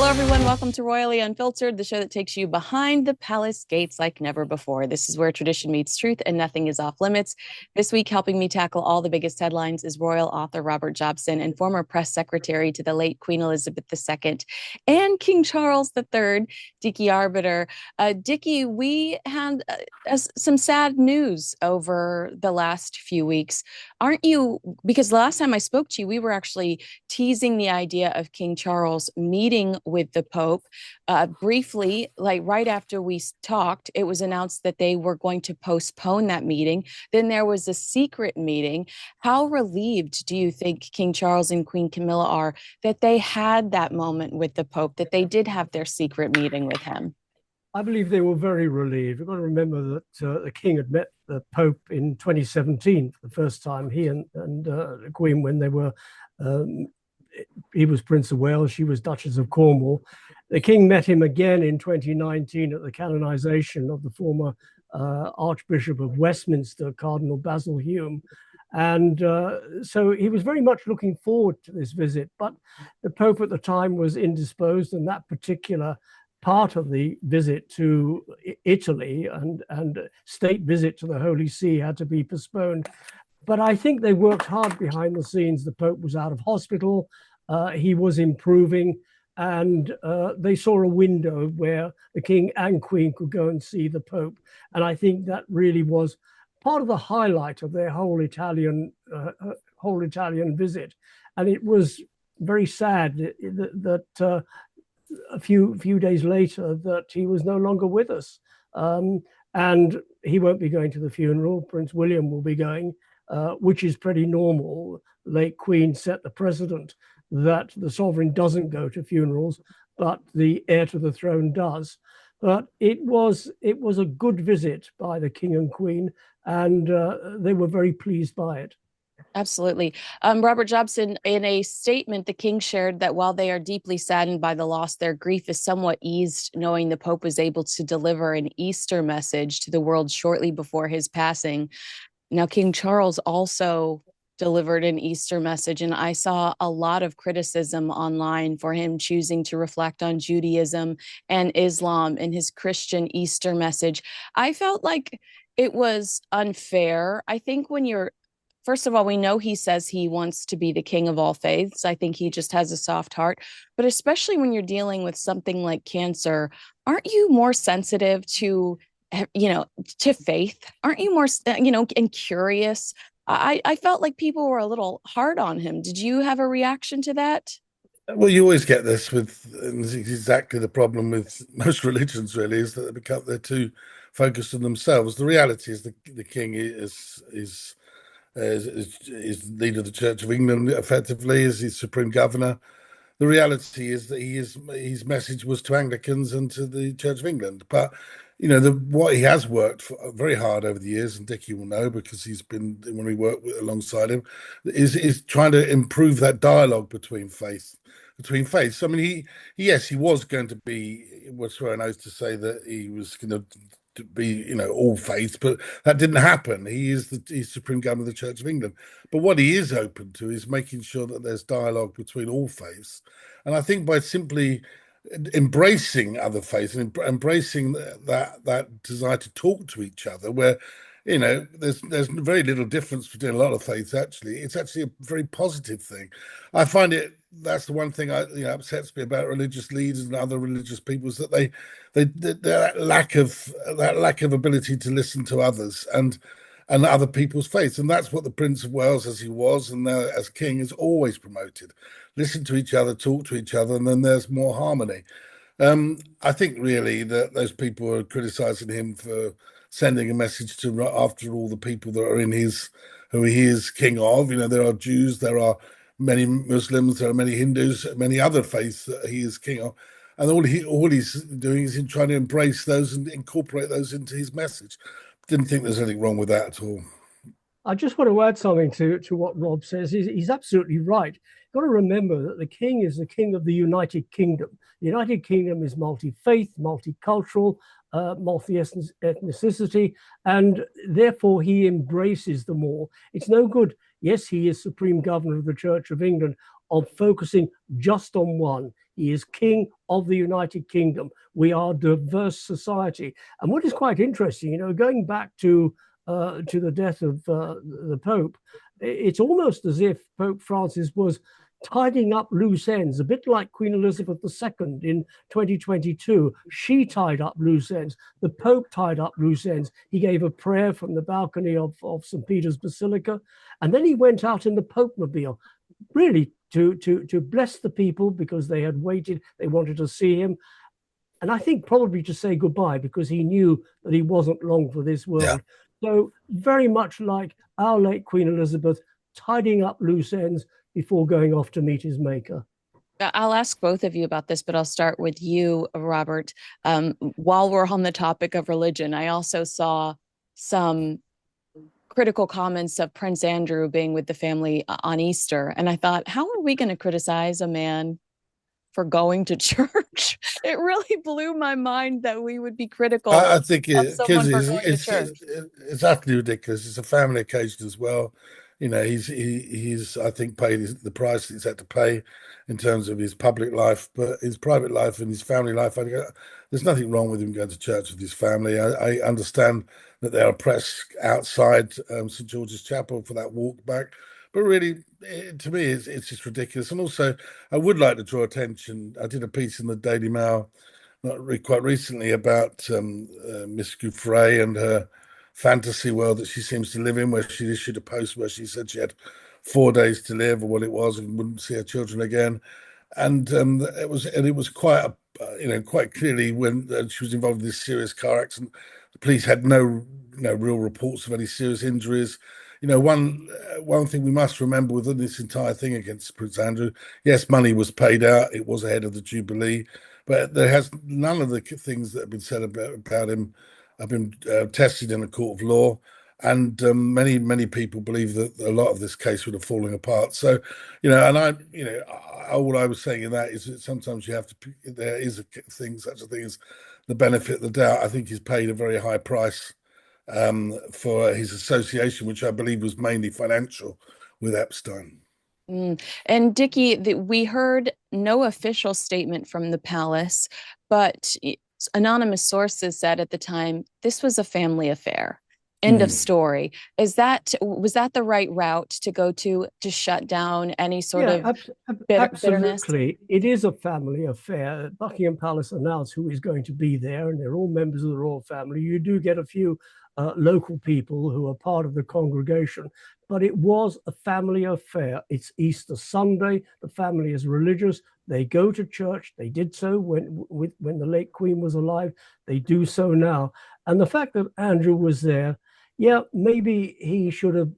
Hello, everyone. Welcome to Royally Unfiltered, the show that takes you behind the palace gates like never before. This is where tradition meets truth and nothing is off limits. This week, helping me tackle all the biggest headlines is royal author Robert Jobson and former press secretary to the late Queen Elizabeth II and King Charles III, Dickie Arbiter. Dickie, we had some sad news over the last few weeks. Aren't you? Because the last time I spoke to you, we were actually teasing the idea of King Charles meeting with the Pope. Briefly, like right after we talked, it was announced that they were going to postpone that meeting. Then there was a secret meeting. How relieved do you think King Charles and Queen Camilla are that they had that moment with the Pope, that they did have their secret meeting with him? I believe they were very relieved. You've got to remember that the King had met the Pope in 2017 for the first time. He and the Queen, when they were, he was Prince of Wales, she was Duchess of Cornwall. The King met him again in 2019 at the canonization of the former Archbishop of Westminster, Cardinal Basil Hume. And so he was very much looking forward to this visit. But the Pope at the time was indisposed, and that particular part of the visit to Italy and state visit to the Holy See had to be postponed. But I think they worked hard behind the scenes. The Pope was out of hospital. He was improving. And they saw a window where the King and Queen could go and see the Pope. And I think that really was part of the highlight of their whole Italian visit. And it was very sad that a few days later that he was no longer with us. And he won't be going to the funeral. Prince William will be going, which is pretty normal. The late Queen set the precedent that the sovereign doesn't go to funerals, but the heir to the throne does. But it was a good visit by the King and Queen, and they were very pleased by it. Absolutely. Robert Jobson, in a statement, the King shared that while they are deeply saddened by the loss, their grief is somewhat eased knowing the Pope was able to deliver an Easter message to the world shortly before his passing. Now, King Charles also delivered an Easter message, and I saw a lot of criticism online for him choosing to reflect on Judaism and Islam in his Christian Easter message. I felt like it was unfair. I think when you're First of all, we know he says he wants to be the king of all faiths. I think he just has a soft heart. But especially when you're dealing with something like cancer, aren't you more sensitive to, to faith? Aren't you more, and curious? I felt like people were a little hard on him. Did you have a reaction to that? Well, you always get this with, and this is exactly the problem with most religions, really, is that they're too focused on themselves. The reality is the king is leader of the Church of England, effectively, as his supreme governor. The reality is that his message was to Anglicans and to the Church of England. But what he has worked for very hard over the years, and Dickie will know because he's been when we worked alongside him, is trying to improve that dialogue between faiths. I mean, he was going to be, was swear an oath to say that he was going to be, all faiths, but that didn't happen. He's Supreme Governor of the Church of England. But what he is open to is making sure that there's dialogue between all faiths. And I think by simply embracing other faiths and embracing that desire to talk to each other, where there's very little difference between a lot of faiths. Actually, it's actually a very positive thing. I find that's the one thing upsets me about religious leaders and other religious people, is that that lack of ability to listen to others and other people's faiths. And that's what the Prince of Wales, as he was and now as king, has always promoted: listen to each other, talk to each other, and then there's more harmony. I think really that those people are criticizing him for sending a message to, after all, the people that are who he is king of. There are Jews, there are many Muslims, there are many Hindus, many other faiths that he is king of. And all he's doing is trying to embrace those and incorporate those into his message. Didn't think there's anything wrong with that at all. I just want to add something to what Rob says. He's absolutely right. You've got to remember that the king is the king of the United Kingdom. The United Kingdom is multi-faith, multicultural, multi-ethnicity, and therefore he embraces them all. It's no good. Yes, he is Supreme Governor of the Church of England. of focusing just on one. He is king of the United Kingdom. We are a diverse society. And what is quite interesting, going back to the death of the Pope, it's almost as if Pope Francis was tidying up loose ends, a bit like Queen Elizabeth II in 2022. She tied up loose ends. The Pope tied up loose ends. He gave a prayer from the balcony of St. Peter's Basilica, and then he went out in the Pope-mobile, really to bless the people because they had waited, they wanted to see him. And I think probably to say goodbye because he knew that he wasn't long for this world. Yeah. So very much like our late Queen Elizabeth, tidying up loose ends before going off to meet his maker. I'll ask both of you about this, but I'll start with you, Robert. While we're on the topic of religion, I also saw some critical comments of Prince Andrew being with the family on Easter. And I thought, how are we going to criticize a man for going to church? It really blew my mind that we would be critical I think of someone for going to church. It's utterly ridiculous. It's a family occasion as well. He's I think paid the price he's had to pay in terms of his public life, but his private life and his family life, there's nothing wrong with him going to church with his family. I understand that there are press outside St. George's Chapel for that walk back, but really, to me, it's just ridiculous. And also, I would like to draw attention. I did a piece in the Daily Mail quite recently about Miss Gouffret and her fantasy world that she seems to live in, where she issued a post where she said she had 4 days to live, or what it was, and wouldn't see her children again. And it was quite quite clearly when she was involved in this serious car accident. The police had no real reports of any serious injuries. One thing we must remember within this entire thing against Prince Andrew, yes, money was paid out. It was ahead of the Jubilee, but there has none of the things that have been said about him have been tested in a court of law, and many people believe that a lot of this case would have fallen apart. So, all I was saying in that is that sometimes you have to. There is such a thing as the benefit of the doubt. I think he's paid a very high price for his association, which I believe was mainly financial with Epstein. And Dickie, we heard no official statement from the palace, but anonymous sources said at the time this was a family affair. End of story. Was that the right route to go to shut down any sort of bitterness? Absolutely. It is a family affair. Buckingham Palace announced who is going to be there, and they're all members of the royal family. You do get a few local people who are part of the congregation, but it was a family affair. It's Easter Sunday. The family is religious. They go to church. They did so when the late Queen was alive. They do so now. And the fact that Andrew was there, maybe he should have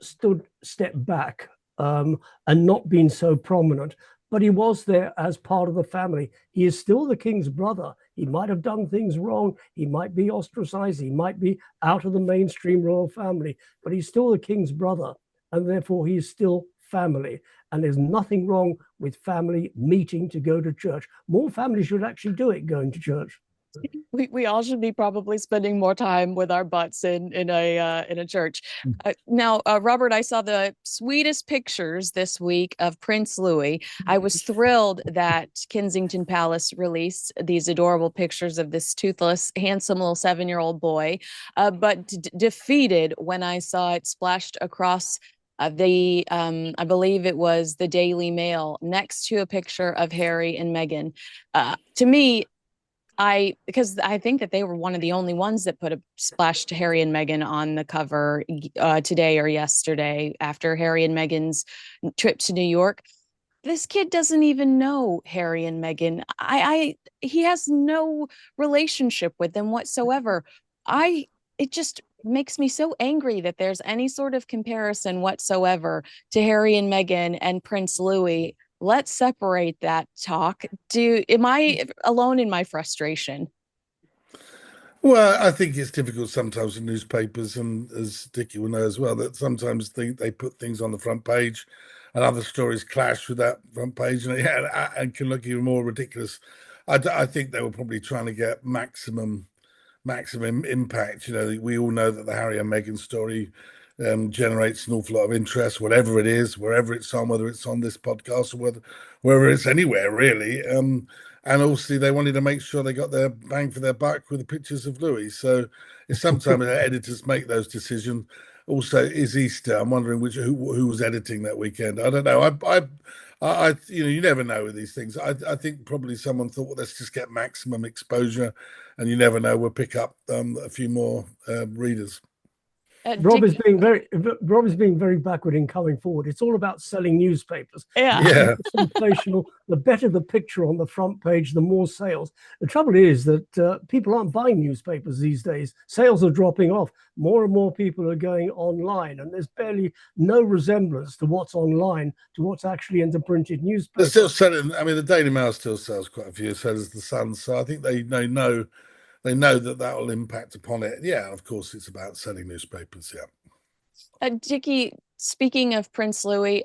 stepped back and not been so prominent. But he was there as part of the family. He is still the king's brother. He might have done things wrong. He might be ostracized. He might be out of the mainstream royal family, but he's still the king's brother. And therefore, he is still family. And there's nothing wrong with family meeting to go to church. More families should actually do it, going to church. We all should be probably spending more time with our butts in a church. Now, Robert, I saw the sweetest pictures this week of Prince Louis. I was thrilled that Kensington Palace released these adorable pictures of this toothless, handsome little 7-year-old boy, but defeated when I saw it splashed across I believe it was the Daily Mail next to a picture of Harry and Meghan. To me, because I think that they were one of the only ones that put a splash to Harry and Meghan on the cover today or yesterday after Harry and Meghan's trip to New York. This kid doesn't even know Harry and Meghan. He has no relationship with them whatsoever. It just makes me so angry that there's any sort of comparison whatsoever to Harry and Meghan and Prince Louis. Let's separate that talk. Am I alone in my frustration? Well, I think it's difficult sometimes in newspapers, and as Dickie will know as well, that sometimes they put things on the front page and other stories clash with that front page and can look even more ridiculous. I think they were probably trying to get maximum impact. We all know that the Harry and Meghan story generates an awful lot of interest, whatever it is, wherever it's on, whether it's on this podcast or whether it's anywhere really. And obviously they wanted to make sure they got their bang for their buck with the pictures of Louis. So it's sometimes editors make those decisions. Also, is Easter. I'm wondering who was editing that weekend. I don't know. You never know with these things. I think probably someone thought, well, let's just get maximum exposure, and you never know, we'll pick up a few more readers. Rob is being very backward in coming forward. It's all about selling newspapers. Yeah. Sensational. The better the picture on the front page, the more sales. The trouble is that people aren't buying newspapers these days. Sales are dropping off. More and more people are going online, and there's barely no resemblance to what's online to what's actually in the printed newspaper. They're still selling. I mean, the Daily Mail still sells quite a few. So does the Sun. So I think they know that will impact upon it. Yeah, of course, it's about selling newspapers. Yeah. Dickie, speaking of Prince Louis,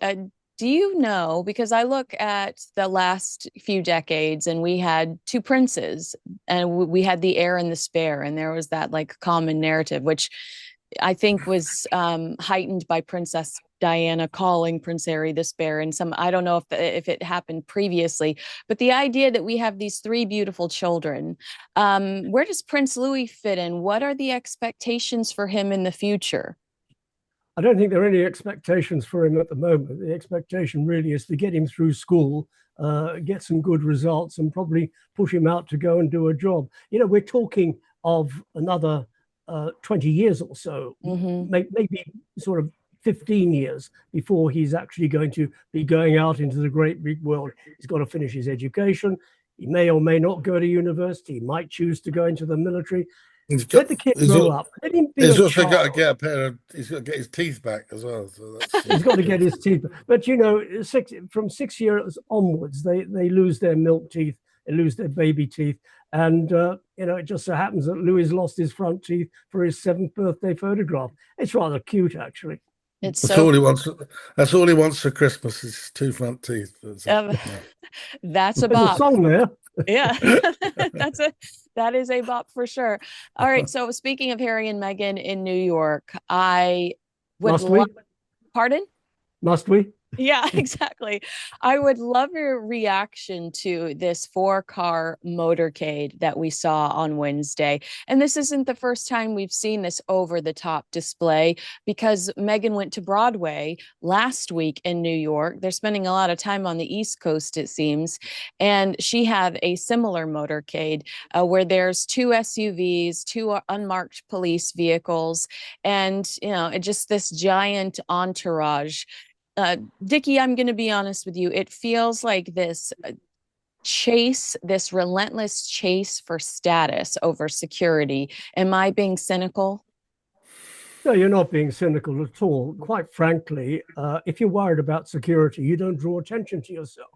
do you know, because I look at the last few decades and we had two princes and we had the heir and the spare, and there was that like common narrative, which I think was heightened by Princess Diana calling Prince Harry the spare, and I don't know if it happened previously, but the idea that we have these three beautiful children, where does Prince Louis fit in? What are the expectations for him in the future? I don't think there are any expectations for him at the moment. The expectation really is to get him through school, get some good results, and probably push him out to go and do a job. We're talking of another 20 years or so, maybe sort of 15 years before he's actually going to be going out into the great big world. He's got to finish his education. He may or may not go to university. He might choose to go into the military. Let the kid grow up. Let him be he's a also child. got to get a pair of. He's got to get his teeth back as well. So he's got to get his teeth. But from 6 years onwards, they lose their milk teeth. They lose their baby teeth. And, it just so happens that Louis lost his front teeth for his 7th birthday photograph. It's rather cute, actually. That's all he wants. That's all he wants for Christmas is 2 front teeth. That's a bop. There's a song there. Yeah, that is a bop for sure. All right. So speaking of Harry and Meghan in New York, I would Pardon? Must we? Yeah, exactly. I would love your reaction to this 4-car motorcade that we saw on Wednesday. And this isn't the first time we've seen this over-the-top display, because Meghan went to Broadway last week in New York. They're spending a lot of time on the East Coast, it seems. And she had a similar motorcade where there's 2 SUVs, 2 unmarked police vehicles, and, just this giant entourage. Dickie, I'm going to be honest with you. It feels like this this relentless chase for status over security. Am I being cynical? No, you're not being cynical at all. Quite frankly, if you're worried about security, you don't draw attention to yourself.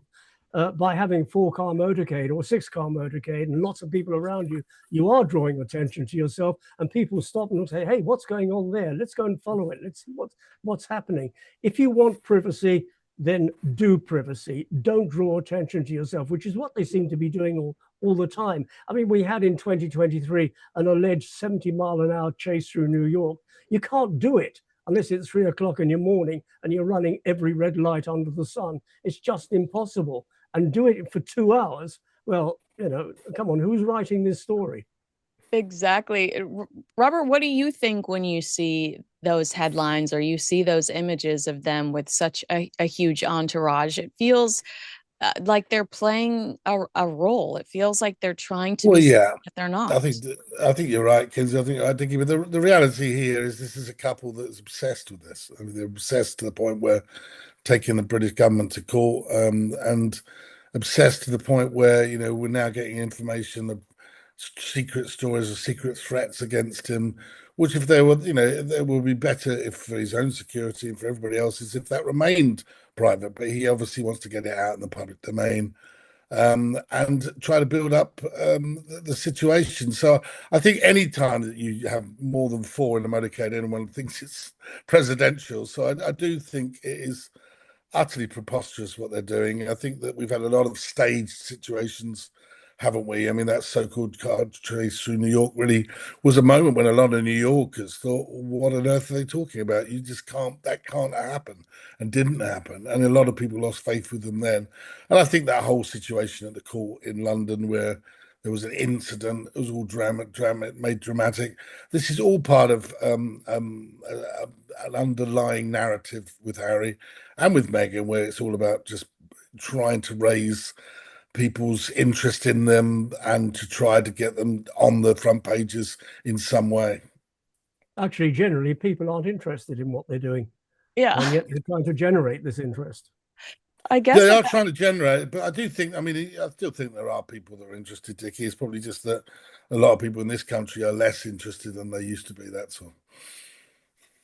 By having 4-car motorcade or 6-car motorcade and lots of people around you, you are drawing attention to yourself, and people stop and say, hey, what's going on there? Let's go and follow it. Let's see what's happening. If you want privacy, then do privacy. Don't draw attention to yourself, which is what they seem to be doing all the time. I mean, we had in 2023 an alleged 70-mile-an-hour chase through New York. You can't do it unless it's 3 o'clock in your morning and you're running every red light under the sun. It's just impossible. And do it for 2 hours. Well, come on, who's writing this story? Exactly. Robert, what do you think when you see those headlines or you see those images of them with such a huge entourage? It feels like they're playing a role. It feels like they're trying to be something that they're not. I think you're right, Kinsey. I think but the reality here is this is a couple that's obsessed with this. I mean, they're obsessed to the point where taking the British government to court, and obsessed to the point where we're now getting information of secret stories or secret threats against him, which if there were there would be better if for his own security and for everybody else's if that remained private, but he obviously wants to get it out in the public domain, and try to build up the situation. So I think any time that you have more than 4 in a motorcade, anyone thinks it's presidential. So I do think it is utterly preposterous what they're doing. I think that we've had a lot of staged situations haven't we? I mean, that so-called car chase through New York really was a moment when a lot of New Yorkers thought, what on earth are they talking about? You just can't, that can't happen, and didn't happen. And a lot of people lost faith with them then. And I think that whole situation at the court in London where there was an incident, it was all made dramatic. This is all part of an underlying narrative with Harry and with Meghan, where it's all about just trying to raise people's interest in them and to try to get them on the front pages in some way. Actually, generally, people aren't interested in what they're doing. Yeah. And yet they're trying to generate this interest. I guess they are trying to generate it, but I do think, I mean, I still think there are people that are interested, Dickie. It's probably just that a lot of people in this country are less interested than they used to be, that's all.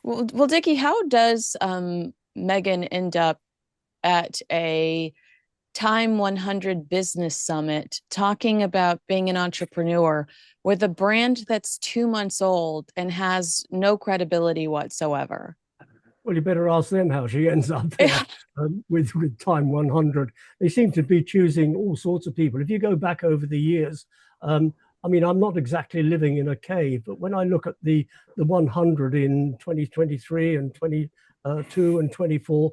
Well, Dickie, how does Meghan end up at a Time 100 business summit talking about being an entrepreneur with a brand that's 2 months old and has no credibility whatsoever? Well, you better ask them how she ends up there with Time 100. They seem to be choosing all sorts of people. If you go back over the years, I mean, I'm not exactly living in a cave, but when I look at the 100 in 2023 and 22 and 24,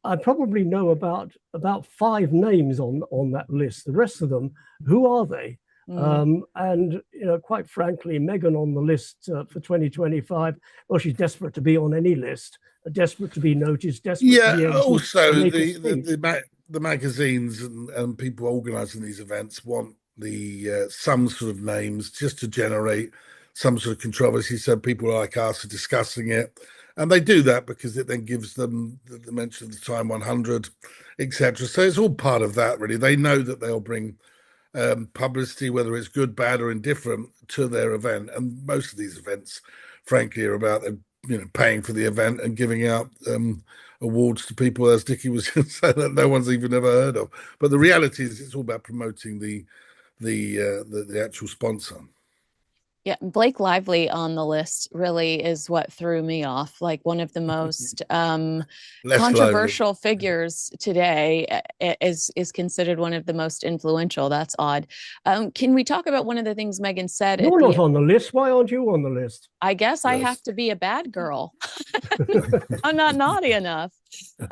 I probably know about 5 names on that list. The rest of them, who are they? And quite frankly, Meghan on the list for 2025. Well, she's desperate to be on any list, desperate to be noticed, desperate to be able also to make a speech. the magazines and people organising these events want some sort of names just to generate some sort of controversy, so people like us are discussing it. And they do that because it then gives them the mention of the Time 100, etc. So it's all part of that, really. They know that they'll bring publicity, whether it's good, bad, or indifferent, to their event. And most of these events, frankly, are about them, paying for the event and giving out awards to people, as Dickie was saying, that no one's even ever heard of. But the reality is, it's all about promoting the actual sponsor. Yeah, Blake Lively on the list really is what threw me off. Like one of the most controversial figures today is considered one of the most influential. That's odd. Can we talk about one of the things Meghan said? You're not on the list. Why aren't you on the list? I guess I have to be a bad girl. I'm not naughty enough.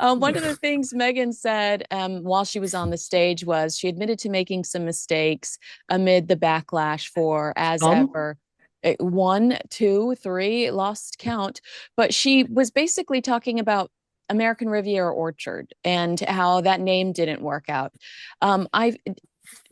One of the things Meghan said while she was on the stage was she admitted to making some mistakes amid the backlash for, as ever, 1, 2, 3, lost count. But she was basically talking about American Riviera Orchard and how that name didn't work out.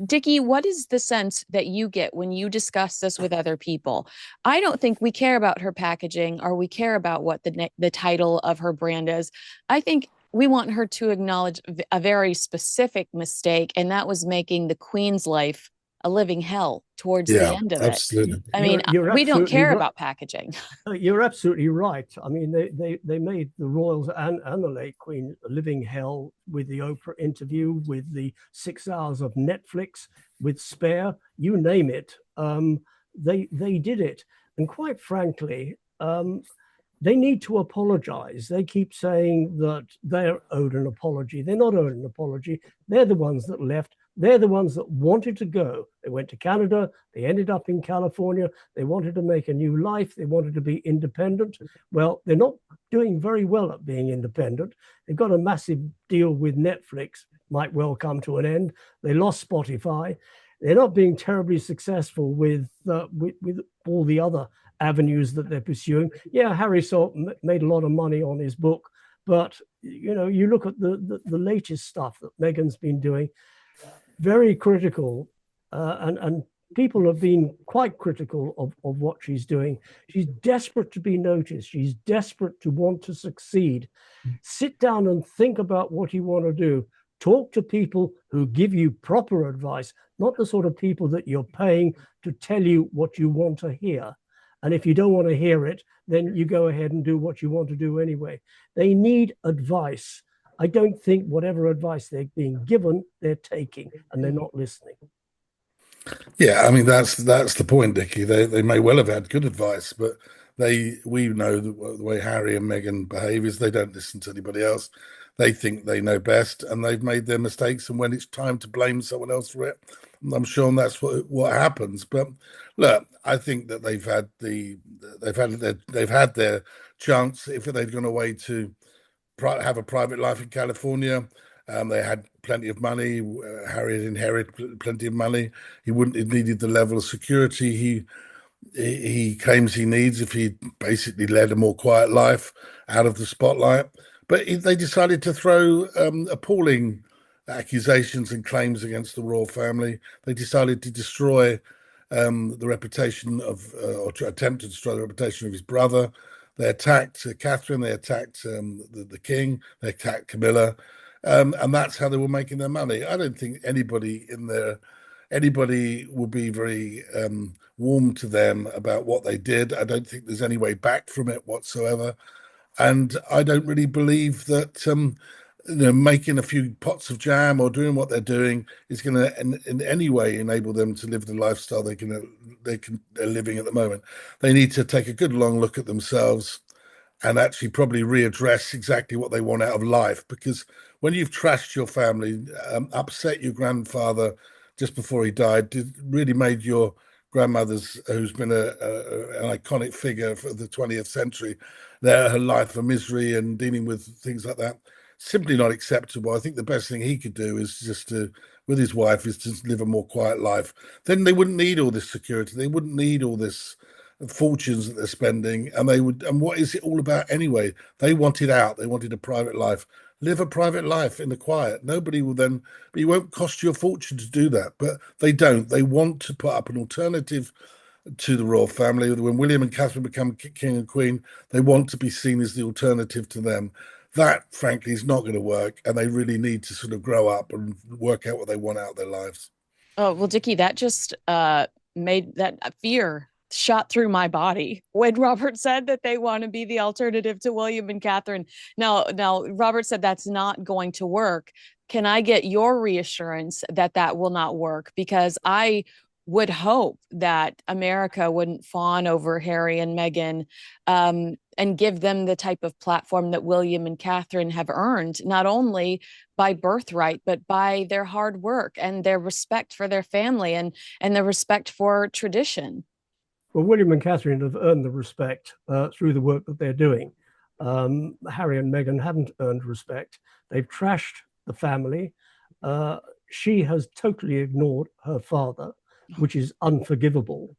Dickie, what is the sense that you get when you discuss this with other people? I don't think we care about her packaging or we care about what the title of her brand is. I think we want her to acknowledge a very specific mistake, and that was making the Queen's life a living hell towards the end of absolutely. it. I mean, we don't care about packaging. You're absolutely right. I mean, they made the royals and the late Queen a living hell with the Oprah interview, with the 6 hours of Netflix, with Spare, you name it. They did it. And quite frankly, they need to apologize. They keep saying that they're owed an apology. They're not owed an apology. They're the ones that left. They're the ones that wanted to go. They went to Canada. They ended up in California. They wanted to make a new life. They wanted to be independent. Well, they're not doing very well at being independent. They've got a massive deal with Netflix, might well come to an end. They lost Spotify. They're not being terribly successful with all the other avenues that they're pursuing. Yeah, Harry made a lot of money on his book, but you look at the latest stuff that Meghan's been doing. Very critical, and people have been quite critical of what she's doing. She's desperate to be noticed. She's desperate to want to succeed. Sit down and think about what you want to do. Talk to people who give you proper advice, not the sort of people that you're paying to tell you what you want to hear. And if you don't want to hear it, then you go ahead and do what you want to do anyway. They need advice. I don't think whatever advice they're being given, they're taking, and they're not listening. Yeah, I mean, that's the point, Dickie. They may well have had good advice, but we know the way Harry and Meghan behave is they don't listen to anybody else. They think they know best, and they've made their mistakes. And when it's time to blame someone else for it, I'm sure that's what happens. But look, I think that they've had their chance. If they'd gone away to have a private life in California, they had plenty of money. Harry had inherited plenty of money. He wouldn't have needed the level of security he claims he needs if he basically led a more quiet life out of the spotlight. But they decided to throw appalling accusations and claims against the royal family. They decided to destroy the reputation or to attempt to destroy the reputation of his brother. They attacked Catherine. They attacked the king. They attacked Camilla, and that's how they were making their money. I don't think anybody will be very warm to them about what they did. I don't think there's any way back from it whatsoever. And I don't really believe that making a few pots of jam or doing what they're doing is going to in any way enable them to live the lifestyle they're living at the moment. They need to take a good long look at themselves and actually probably readdress exactly what they want out of life. Because when you've trashed your family, upset your grandfather just before he died, really made your grandmother's, who's been an iconic figure for the 20th century, her life of misery and dealing with things like that, simply not acceptable. I think the best thing he could do is just with his wife, is to live a more quiet life. Then they wouldn't need all this security. They wouldn't need all this fortunes that they're spending. And what is it all about anyway? They wanted out. They wanted a private life. Live a private life in the quiet. Nobody will then, but it won't cost you a fortune to do that. But they don't. They want to put up an alternative to the royal family. When William and Catherine become king and queen, they want to be seen as the alternative to them. That, frankly, is not going to work. And they really need to sort of grow up and work out what they want out of their lives. Oh, well, Dickie, that just made that fear shot through my body when Robert said that they want to be the alternative to William and Catherine. Now, Robert said that's not going to work. Can I get your reassurance that that will not work? Because I would hope that America wouldn't fawn over Harry and Meghan and give them the type of platform that William and Catherine have earned, not only by birthright, but by their hard work and their respect for their family and their respect for tradition. Well, William and Catherine have earned the respect through the work that they're doing. Harry and Meghan haven't earned respect. They've trashed the family. She has totally ignored her father, which is unforgivable.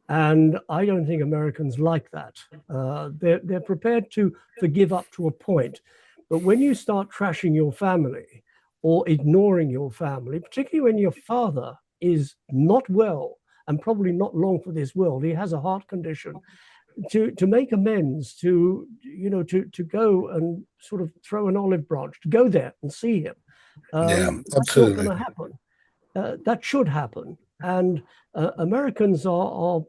And I don't think Americans like that. They're prepared to forgive up to a point. But when you start trashing your family or ignoring your family, particularly when your father is not well, and probably not long for this world, he has a heart condition, to make amends, to go and sort of throw an olive branch, to go there and see him. Yeah, absolutely. That's not going to happen. That should happen. And Americans are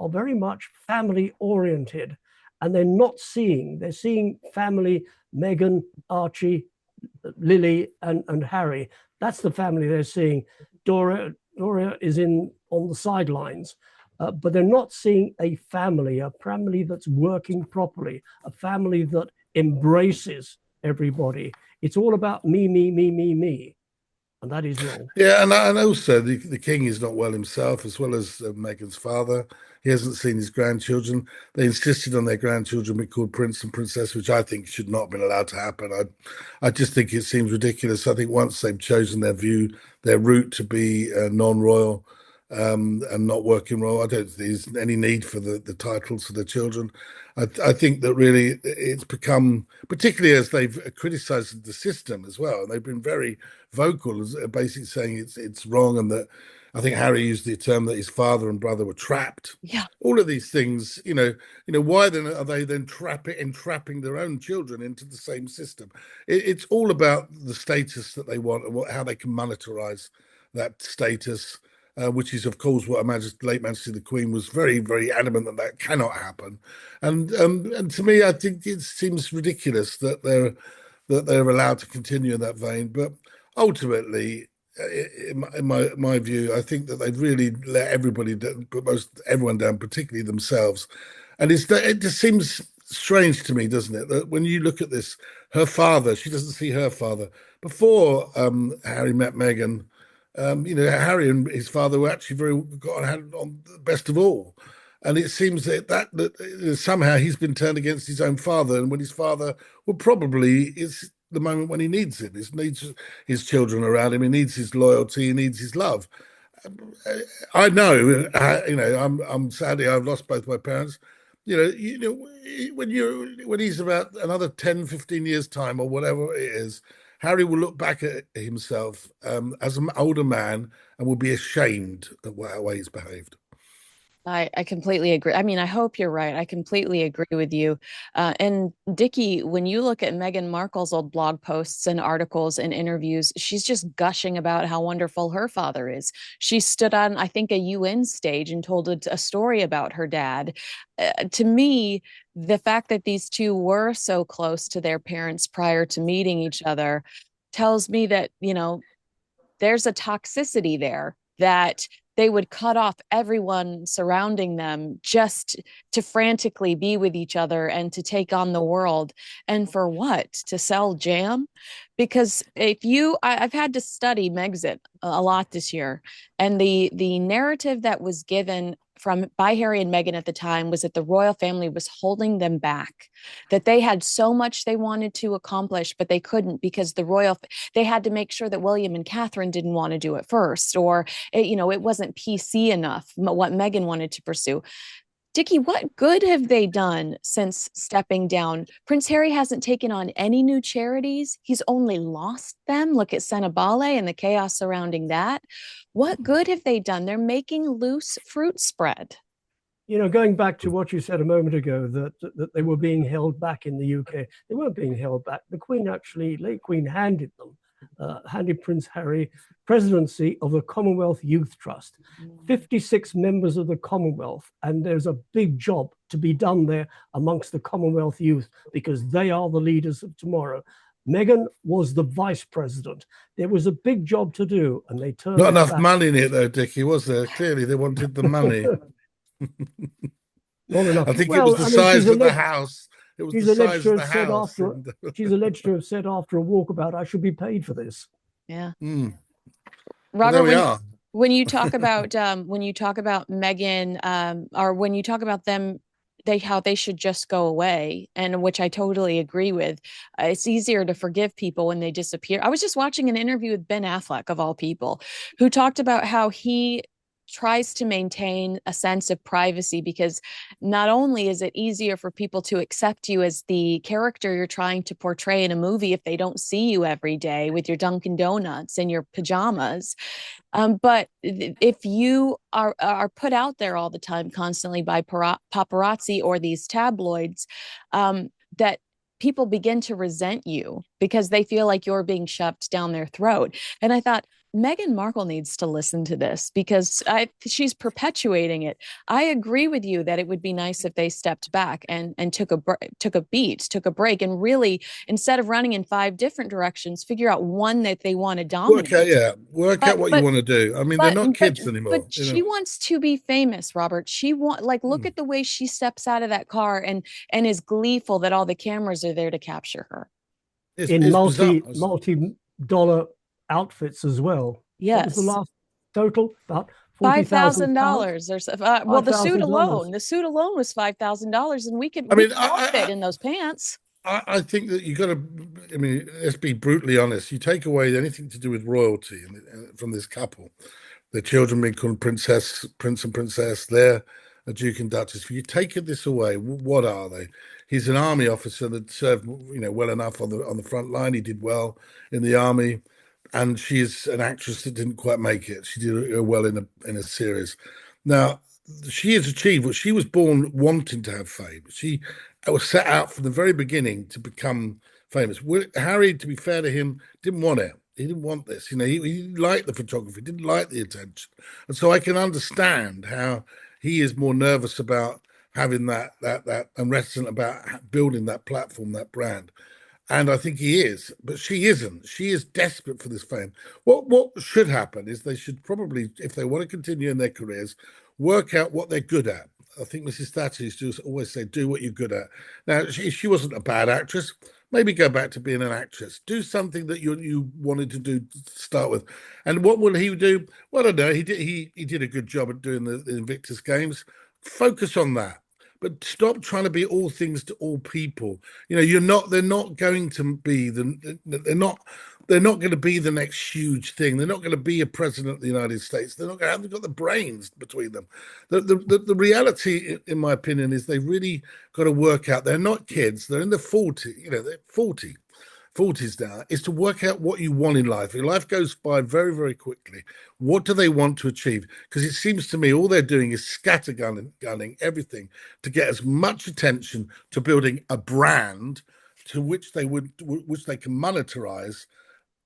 very much family oriented, and they're seeing family, Meghan, Archie, Lily, and Harry. That's the family they're seeing. Dora is on the sidelines, but they're not seeing a family that's working properly, a family that embraces everybody. It's all about me, me, me, me, me. And that is wrong. Yeah, and also the king is not well himself, as well as Meghan's father. He hasn't seen his grandchildren. They insisted on their grandchildren be called prince and princess, which I think should not have been allowed to happen. I just think it seems ridiculous. I think once they've chosen their route to be non-royal and not working royal, I don't think there's any need for the titles for the children. I think that really it's become, particularly as they've criticised the system as well, and they've been very vocal, basically saying it's wrong, and that I think Harry used the term that his father and brother were trapped. Yeah. All of these things, why then are they then entrapping their own children into the same system? It's all about the status that they want and how they can monetize that status. Which is, of course, what late Majesty the Queen was very, very adamant that cannot happen, and to me, I think it seems ridiculous that they're allowed to continue in that vein. But ultimately, in my view, I think that they've really let everyone down, particularly themselves, and it just seems strange to me, doesn't it, that when you look at this, she doesn't see her father before Harry met Meghan. Harry and his father were actually had on the best of all. And it seems that somehow he's been turned against his own father, and when his father, well, probably it's the moment when he needs it. He needs his children around him. He needs his loyalty. He needs his love. I know, I'm sadly I've lost both my parents. When he's about another 10, 15 years time or whatever it is, Harry will look back at himself as an older man and will be ashamed of how he's behaved. I completely agree. I mean, I hope you're right. I completely agree with you. And Dickie, when you look at Meghan Markle's old blog posts and articles and interviews, she's just gushing about how wonderful her father is. She stood on, I think, a UN stage and told a story about her dad. To me, the fact that these two were so close to their parents prior to meeting each other tells me that, there's a toxicity there, that they would cut off everyone surrounding them just to frantically be with each other and to take on the world. And for what? To sell jam? Because I've had to study Megxit a lot this year, and the narrative that was given by Harry and Meghan at the time was that the royal family was holding them back, that they had so much they wanted to accomplish, but they couldn't because they had to make sure that William and Catherine didn't want to do it first, or it wasn't PC enough what Meghan wanted to pursue. Dickie, what good have they done since stepping down? Prince Harry hasn't taken on any new charities. He's only lost them. Look at Senabale and the chaos surrounding that. What good have they done? They're making loose fruit spread. Going back to what you said a moment ago, that they were being held back in the UK. They weren't being held back. The Queen late Queen handed Prince Harry presidency of the Commonwealth Youth Trust, 56 members of the Commonwealth, and there's a big job to be done there amongst the Commonwealth youth because they are the leaders of tomorrow. Meghan was the vice president. There was a big job to do, and they turned Not enough back. money in it, though, Dickie, was there? Clearly, they wanted the money. Not enough. I think it was the size of the house. It was the size of the house. She's alleged to have said after a walkabout, "I should be paid for this." Yeah. Robert, when you talk about Meghan, or when you talk about them, how they should just go away, and which I totally agree with. It's easier to forgive people when they disappear. I was just watching an interview with Ben Affleck, of all people, who talked about how he tries to maintain a sense of privacy because not only is it easier for people to accept you as the character you're trying to portray in a movie if they don't see you every day with your Dunkin' Donuts and your pajamas, but if you are put out there all the time constantly by paparazzi or these tabloids, that people begin to resent you because they feel like you're being shoved down their throat. And I thought, Meghan Markle needs to listen to this because she's perpetuating it. I agree with you that it would be nice if they stepped back and took a break, and really, instead of running in 5 different directions, figure out one that they want to dominate. Work out what you want to do. I mean, they're not kids anymore. But she wants to be famous, Robert. Look at the way she steps out of that car and is gleeful that all the cameras are there to capture her. In multi-dollar outfits as well. Yes. What was the last total? About $5,000. Well, the suit alone was $5,000, and we could fit in those pants. I think that you got to. I mean, let's be brutally honest. You take away anything to do with royalty from this couple, their children being called prince and princess. They're a duke and duchess. If you take this away, what are they? He's an army officer that served, well enough on the front line. He did well in the army. And she is an actress that didn't quite make it. She did well in a series. Now, she has achieved what she was born wanting to have fame. She was set out from the very beginning to become famous. Harry, to be fair to him, didn't want it. He didn't want this. He liked the photography, didn't like the attention. And so I can understand how he is more nervous about having that and reticent about building that platform, that brand. And I think he is, but she isn't. She is desperate for this fame. What should happen is they should probably, if they want to continue in their careers, work out what they're good at. I think Mrs. Thatcher used to always say, do what you're good at. Now, she wasn't a bad actress, maybe go back to being an actress. Do something that you wanted to do to start with. And what will he do? Well, I don't know. He did a good job at doing the Invictus Games. Focus on that. But stop trying to be all things to all people. You know, you're not. They're not going to be the. They're not going to be the next huge thing. They're not going to be a president of the United States. They're not going to have got the brains between them. The reality, in my opinion, is they really got to work out. They're not kids. They're in the 40. You know, they're 40s now, is to work out what you want in life. Your life goes by very, very quickly. What do they want to achieve? Because it seems to me all they're doing is scattergunning everything to get as much attention to building a brand to which they can monetize.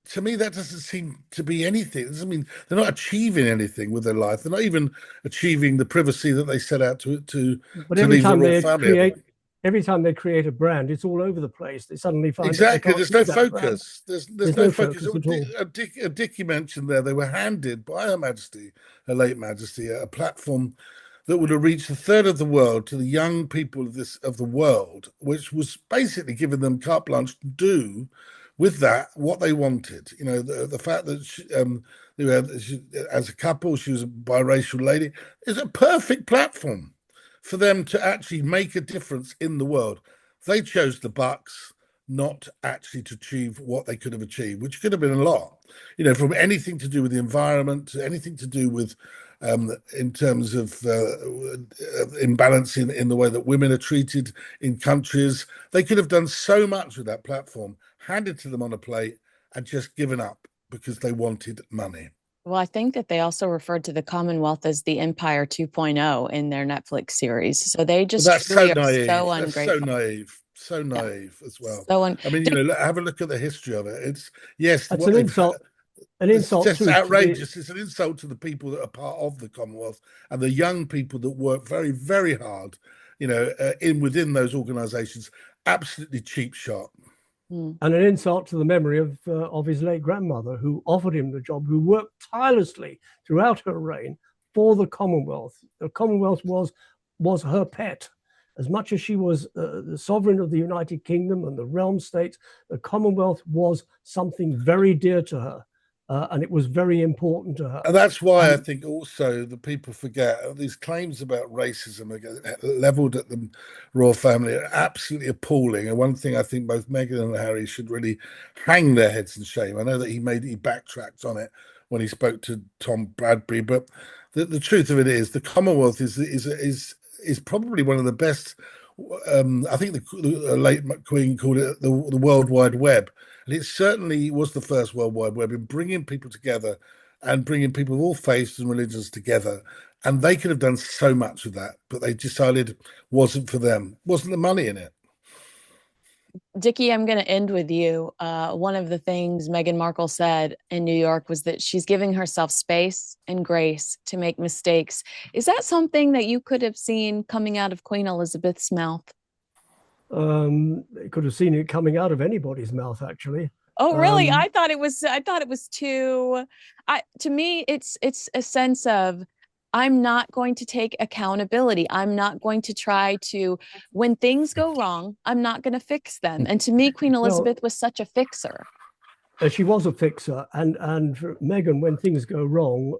To me, that doesn't seem to be anything. It doesn't mean they're not achieving anything with their life. They're not even achieving the privacy that they set out to But every leave the time royal they family. every time they create a brand, it's all over the place. They suddenly find Exactly. that they There's can't no keep that brand. focus. There's no focus. At all. Dickie mentioned there they were handed by Her Majesty, Her late Majesty, a platform that would have reached a third of the world to the young people of the world, which was basically giving them carte blanche to do with that what they wanted. You know, the fact that as a couple, she was a biracial lady, is a perfect platform for them to actually make a difference in the world. They chose the bucks not actually to achieve what they could have achieved, which could have been a lot. You know, from anything to do with the environment to anything to do with in terms of imbalance in the way that women are treated in countries. They could have done so much with that platform, handed to them on a plate, and just given up because they wanted money. Well, I think that they also referred to the Commonwealth as the Empire 2.0 in their Netflix series. So they But just that's so truly are naive. so That's so ungrateful. naive. So Yeah. naive as well. So I mean, you know, have a look at the history of it. It's yes, That's what an they've had. insult. An It's insult just to outrageous. It's an insult to the people that are part of the Commonwealth and the young people that work very, very hard, you know, within those organisations. Absolutely cheap shot. and an insult to the memory of his late grandmother, who offered him the job, who worked tirelessly throughout her reign for the Commonwealth. The Commonwealth was her pet. As much as she was the sovereign of the United Kingdom and the realm states, the Commonwealth was something very dear to her. And it was very important to her. And that's why I think also the people forget these claims about racism leveled at the royal family are absolutely appalling. And one thing I think both Meghan and Harry should really hang their heads in shame. I know that he backtracked on it when he spoke to Tom Bradbury, but the truth of it is the Commonwealth is probably one of the best. I think the late Queen called it the World Wide Web. And it certainly was the first World Wide Web in bringing people together and bringing people of all faiths and religions together. And they could have done so much with that, but they decided wasn't for them. Wasn't the money in it. Dickie, I'm going to end with you. One of the things Meghan Markle said in New York was that she's giving herself space and grace to make mistakes. Is that something that you could have seen coming out of Queen Elizabeth's mouth? They could have seen it coming out of anybody's mouth, actually. Oh, really? I thought it was too. To me, it's a sense of I'm not going to take accountability. I'm not going to try to, when things go wrong, I'm not going to fix them. And to me, Queen Elizabeth was such a fixer. She was a fixer, and Meghan, when things go wrong,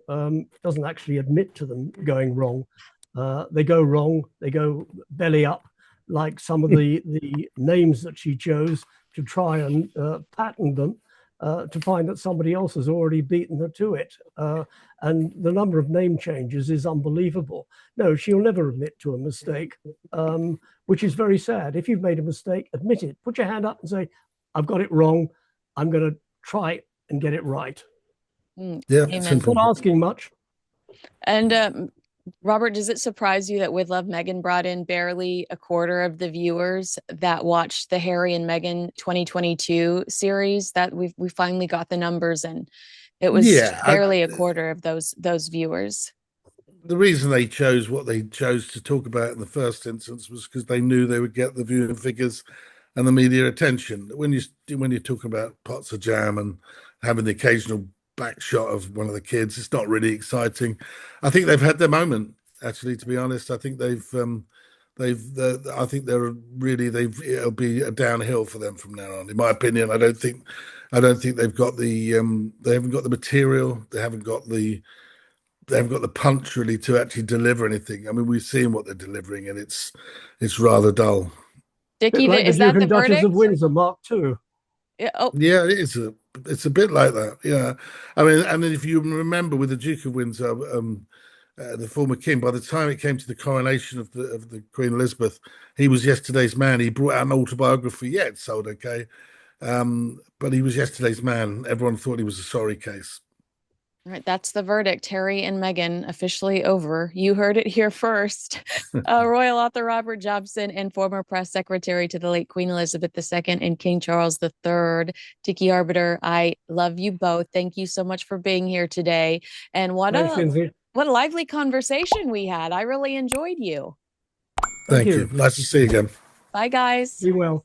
doesn't actually admit to them going wrong. They go wrong. They go belly up, like some of the names that she chose to try and patent them, to find that somebody else has already beaten her to it. And the number of name changes is unbelievable. No, she'll never admit to a mistake, which is very sad. If you've made a mistake, admit it. Put your hand up and say, I've got it wrong. I'm going to try and get it right. Yeah, it's not asking much. And Robert, does it surprise you that With Love Meghan brought in barely a quarter of the viewers that watched the Harry and Meghan 2022 series? That we finally got the numbers, and it was barely a quarter of those viewers. The reason they chose what they chose to talk about in the first instance was because they knew they would get the viewing figures and the media attention. When you're talking about pots of jam and having the occasional back shot of one of the kids, it's not really exciting. I think they've had their moment, actually, to be honest. I think they've I think it'll be a downhill for them from now on. In my opinion, I don't think they've got they haven't got the material, they haven't got the punch really to actually deliver anything. I mean, we've seen what they're delivering, and it's rather dull. Dickie, Like the is Duke that the and Duchess verdict? of Windsor Mark II. Yeah, oh, Yeah, it's a bit like that. Yeah, I mean, and if you remember with the Duke of Windsor, the former king, by the time it came to the coronation of the Queen Elizabeth, he was yesterday's man. He brought out an autobiography. Yeah, it sold okay, but he was yesterday's man. Everyone thought he was a sorry case. all right, that's the verdict. Harry and Meghan officially over. You heard it here first. Royal author Robert Jobson and former press secretary to the late Queen Elizabeth II and King Charles III, Dickie Arbiter. I love you both. Thank you so much for being here today. And Thanks, Kinsey. what a lively conversation we had. I really enjoyed you. Thank you. Nice to see you again. Bye, guys. Be well.